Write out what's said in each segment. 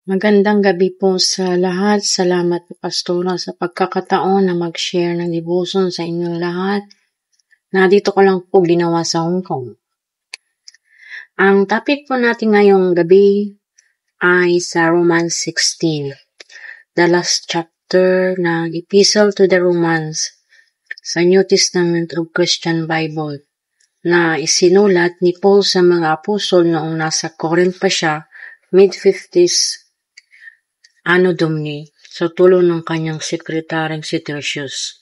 Magandang gabi po sa lahat. Salamat po, Pastora, sa pagkakataon na mag-share ng devotion sa inyong lahat. Nandito ko lang po ginawa sa Hong Kong. Ang topic po natin ngayong gabi ay sa Romans 16, the last chapter ng Epistle to the Romans sa New Testament of Christian Bible na isinulat ni Paul sa mga apostol noong nasa Corinth pa siya, mid-50s, Anno Domini, sa tulong ng kanyang sekretaryong si Tertius.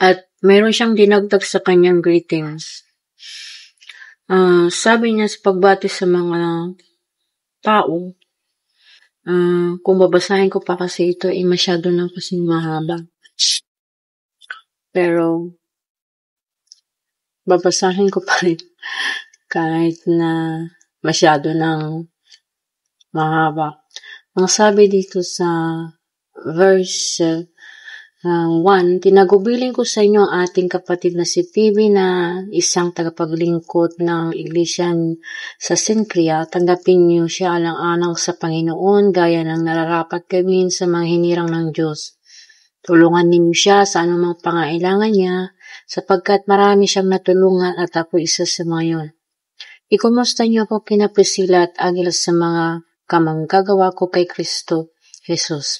At mayroon siyang dinagdag sa kanyang greetings. Sabi niya sa pagbati sa mga tao, kung babasahin ko pa kasi ito, masyado na kasing mahaba. Pero, babasahin ko pa rin kahit na masyado ng mahaba. Ang sabi dito sa verse 1, tinagubilin ko sa inyo ang ating kapatid na si Phoebe na isang tagapaglingkod ng iglesia sa Cenchrea. Tanggapin niyo siya alang-alang sa Panginoon gaya ng nararapat gawin sa mga hinirang ng Diyos. Tulungan ninyo siya sa anumang pangailangan niya sapagkat marami siyang natulungan at ako isa sa mga yun. Ikumusta niyo ako kina Priscilla at Aquila sa mga kamanggagawa ko kay Kristo Jesus.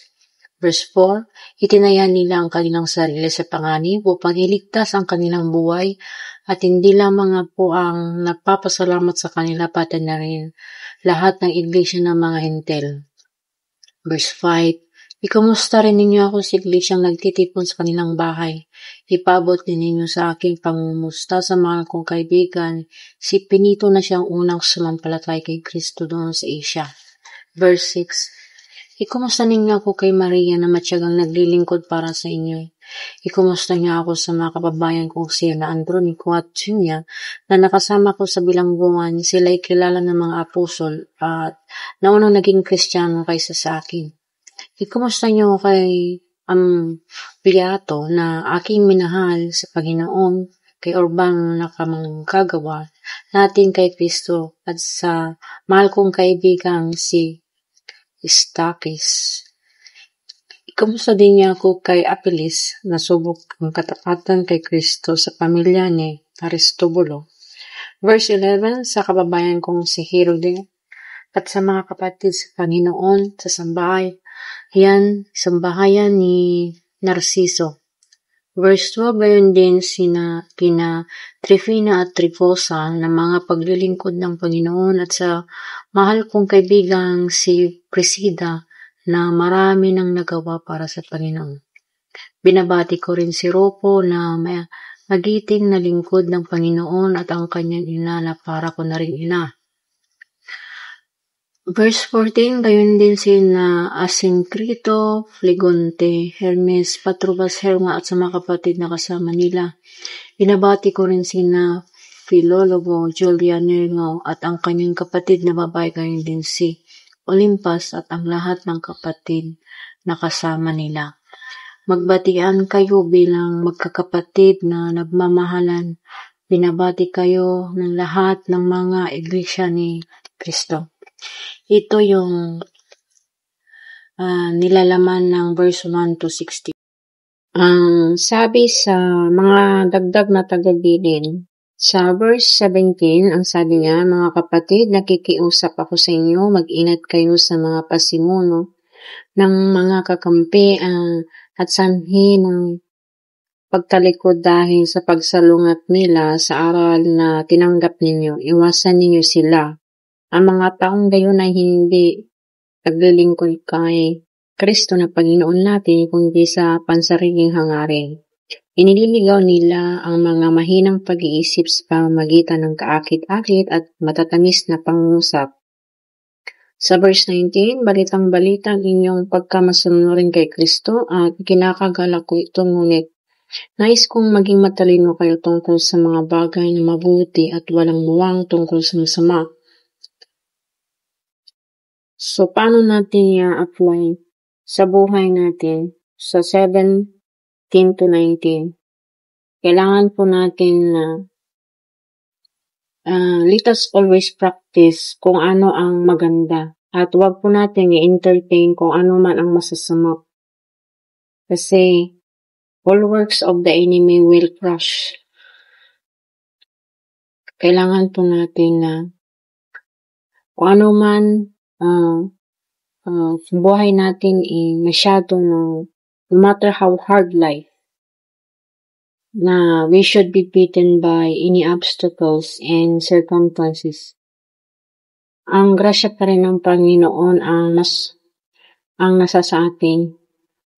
Verse 4, itinaya nila ang kanilang sarili sa panganib upang iligtas ang kanilang buhay at hindi lamang nga po ang nagpapasalamat sa kanila pati na rin lahat ng iglesia ng mga Hentel. Verse 5, ikumusta rin ninyo ako sa iglesyang nagtitipon sa kanilang bahay. Ipabot din ninyo sa aking pangumusta sa mga kong kaibigan. Si Pinito na siyang unang sumampalatay kay Kristo doon sa Asia. Verse 6, ikumusta ninyo ako kay Maria na matyagang naglilingkod para sa inyo. Ikumusta niya ako sa mga kababayan kong sila Andronico at Junia na nakasama ko sa bilangguan. Sila'y kilala ng mga apostol at naunang naging Kristiyano kaysa sa akin. Ikumusta niyo kay Ampliato na aking minahal sa Panginoon, kay Urban na kamanggagawa natin kay Kristo at sa mahal kong kaibigang si Stakis. Ikumusta din niya ako kay Apeles na subok ang katapatan kay Kristo sa pamilya ni Aristobulo. Verse 11, sa kababayan kong si Herode at sa mga kapatid sa Panginoon sa sambahayan ni Narciso. Verse 12, gayon din kina Trifina at Trifosa na mga paglilingkod ng Panginoon at sa mahal kong kaibigang si Priscilla na marami nang nagawa para sa Panginoon. Binabati ko rin si Ropo na magiting na lingkod ng Panginoon at ang kanyang ina na para ko na rin ina. Verse 14, gayon din sina Asincrito, Flegonte, Hermes, Patrobas, Herma at sa mga kapatid na kasama nila. Binabati ko rin sina Filologo, Julianero at ang kanyang kapatid na babae, gayon din si Olimpas at ang lahat ng kapatid na kasama nila. Magbatian kayo bilang magkakapatid na nagmamahalan. Binabati kayo ng lahat ng mga iglesia ni Kristo. Ito yung nilalaman ng verse 1 to 60. Sabi sa mga dagdag na tagabilin, sa verse 17, ang sabi niya, mga kapatid, nakikiusap ako sa inyo, mag-ingat kayo sa mga pasimuno ng mga kakampi at sanhi ng pagtalikod dahil sa pagsalungat nila sa aral na tinanggap ninyo. Iwasan ninyo sila. Ang mga taong gayon ay hindi naglilingkod kay Kristo na Panginoon natin, kundi sa pansariling hangarin. Inililigaw nila ang mga mahinang pag-iisip sa pamamagitan ng kaakit-akit at matatamis na pangungusap. Sa verse 19, balitang-balita ang inyong pagkamasunurin kay Kristo at kinakagalak ko ito, ngunit nais kong maging matalino kayo tungkol sa mga bagay na mabuti at walang muwang tungkol sa masama. So, paano natin i-apply sa buhay natin sa 17 to 19? Kailangan po natin na let us always practice kung ano ang maganda At huwag po natin i-entertain kung ano man ang masasama. Kasi all works of the enemy will crush. Kailangan po natin na kung ano man buhay natin masyadong no matter how hard life, na we should be beaten by any obstacles and circumstances. Ang grasya pa rin ng Panginoon ang nasa sa atin,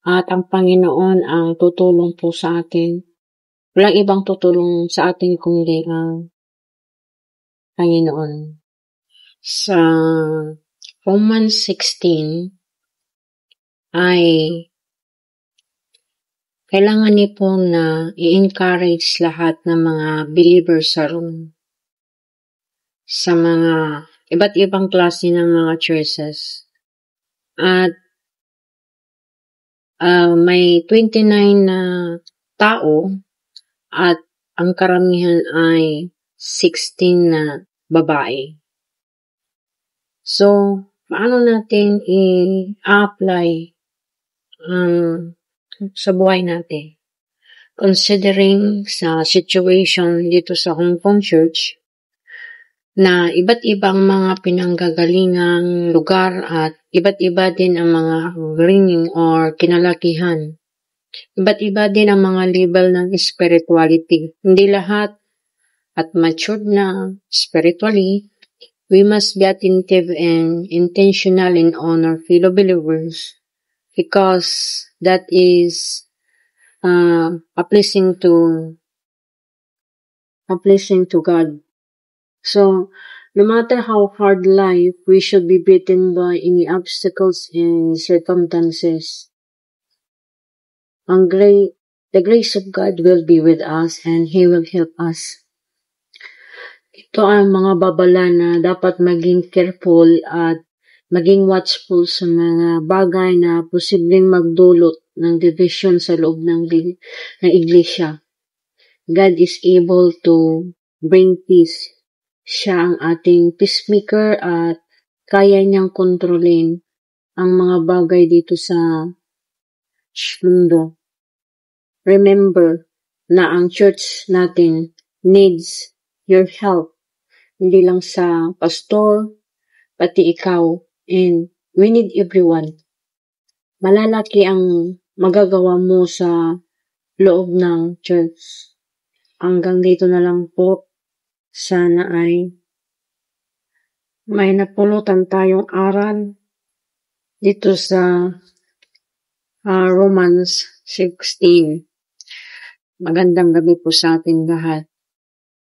at ang Panginoon ang tutulong po sa atin. Walang ibang tutulong sa atin kundi ang Panginoon. Sa Romans 16 ay kailangan niyo po na i-encourage lahat ng mga believers sa room, sa mga iba't ibang klase ng mga churches. At may 29 na tao at ang karamihan ay 16 na babae. So, paano natin i-apply sa buhay natin? Considering sa situation dito sa Hong Kong Church, na iba't ibang mga pinanggagalingang lugar at iba't iba din ang mga ringing or kinalakihan. Iba't iba din ang mga level ng spirituality. Hindi lahat at matured na spiritually. We must be attentive and intentional in honor fellow believers because that is a pleasing to God. So, no matter how hard life, we should be beaten by any obstacles and circumstances. The grace of God will be with us and He will help us. Ito ang mga babala na dapat maging careful at maging watchful sa mga bagay na posibleng magdulot ng division sa loob ng iglesia. God is able to bring peace. Siya ang ating peacemaker at kaya niyang kontrolin ang mga bagay dito sa mundo. Remember na ang church natin needs your help. Hindi lang sa pastor, pati ikaw. And we need everyone. Malalaki ang magagawa mo sa loob ng church. Hanggang dito na lang po. Sana ay may napulutan tayong aral dito sa Romans 16. Magandang gabi po sa ating lahat.